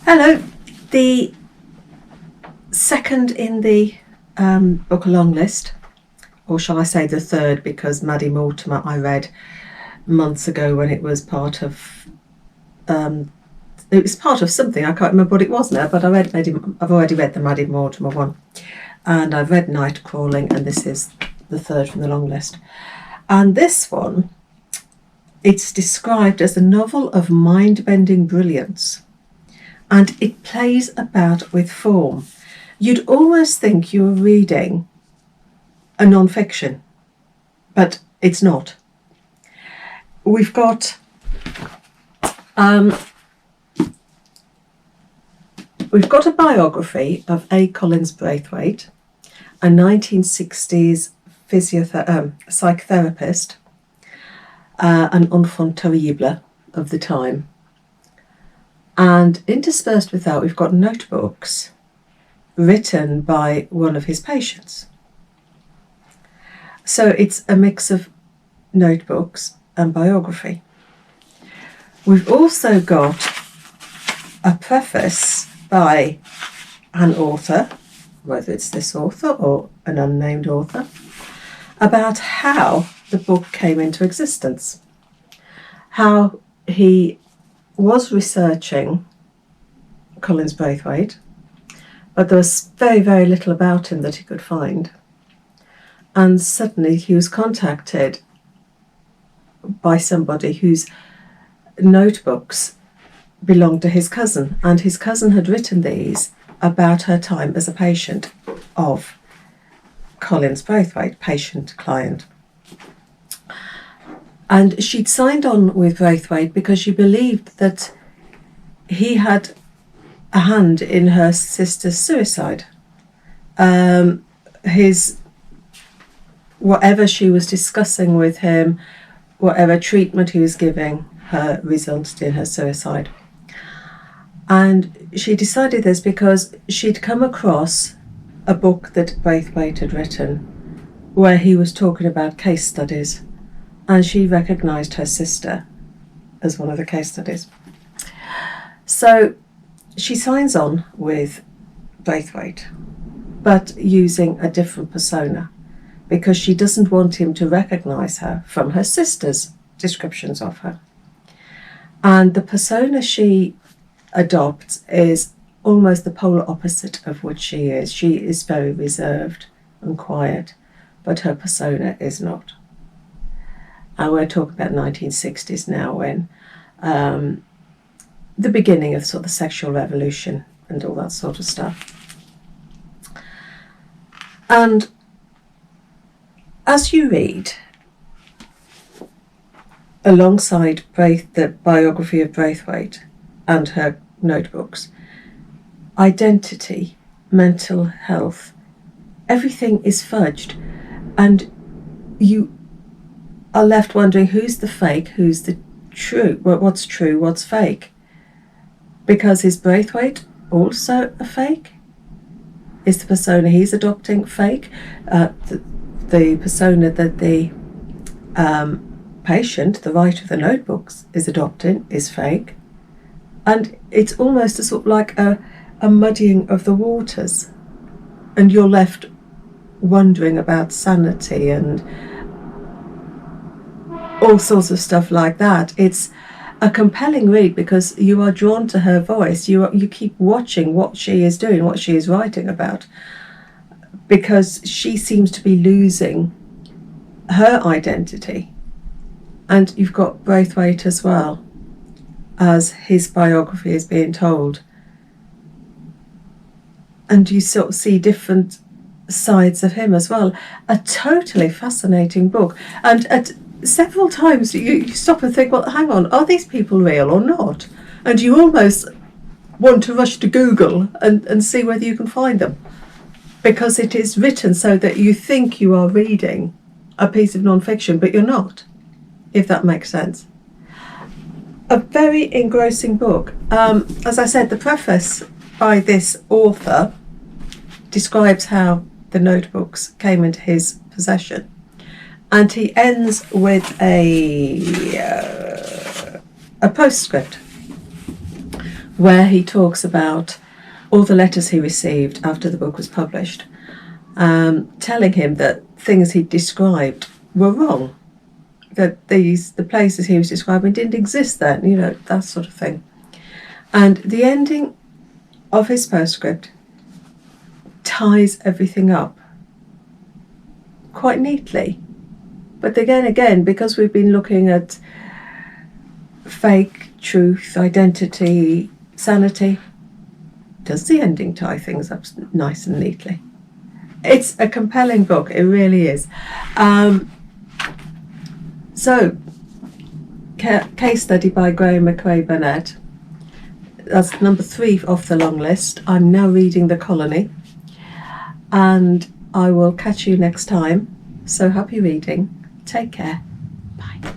Hello. The second in the book A Long List, or shall I say the third, because Maddie Mortimer I read months ago when it was part of something. I can't remember what it was now, but I've already read the Maddie Mortimer one, and I've read Night Crawling, and this is the third from the long list. And this one, it's described as a novel of mind-bending brilliance, and it plays about with form. You'd almost think you were reading a non-fiction, but it's not. We've got a biography of A. Collins Braithwaite, a 1960s psychotherapist, an enfant terrible of the time. And interspersed with that, we've got notebooks written by one of his patients. So it's a mix of notebooks and biography. We've also got a preface by an author, whether it's this author or an unnamed author, about how the book came into existence, how he was researching Collins Braithwaite, but there was very, very little about him that he could find. And suddenly he was contacted by somebody whose notebooks belonged to his cousin, and his cousin had written these about her time as a patient of Collins Braithwaite, patient-client. And she'd signed on with Braithwaite because she believed that he had a hand in her sister's suicide. Whatever she was discussing with him, whatever treatment he was giving her, resulted in her suicide. And she decided this because she'd come across a book that Braithwaite had written where he was talking about case studies, and she recognised her sister as one of the case studies. So she signs on with Braithwaite, but using a different persona, because she doesn't want him to recognise her from her sister's descriptions of her. And the persona she adopts is almost the polar opposite of what she is. She is very reserved and quiet, but her persona is not. And we're talking about 1960s now, when the beginning of sort of the sexual revolution and all that sort of stuff. And as you read, alongside the biography of Braithwaite and her notebooks, identity, mental health, everything is fudged, and you are left wondering who's the fake, who's the true, what's true, what's fake. Because is Braithwaite also a fake? Is the persona he's adopting fake? The persona that the patient, the writer of the notebooks, is adopting is fake. And it's almost a sort of like a muddying of the waters. And you're left wondering about sanity and all sorts of stuff like that. It's a compelling read because you are drawn to her voice. You keep watching what she is doing, what she is writing about, because she seems to be losing her identity. And you've got Braithwaite as well, as his biography is being told. And you sort of see different sides of him as well. A totally fascinating book. And at several times you stop and think, well, hang on, are these people real or not? And you almost want to rush to Google and see whether you can find them, because it is written so that you think you are reading a piece of non-fiction, but you're not, if that makes sense. A very engrossing book. As I said, the preface by this author describes how the notebooks came into his possession. And he ends with a postscript where he talks about all the letters he received after the book was published, telling him that things he described were wrong, that the places he was describing didn't exist then, you know, that sort of thing. And the ending of his postscript ties everything up quite neatly. But again, because we've been looking at fake, truth, identity, sanity, does the ending tie things up nice and neatly? It's a compelling book, it really is. So, case study by Graeme Macrae Burnett. That's number 3 off the long list. I'm now reading The Colony, and I will catch you next time. So happy reading. Take care. Bye.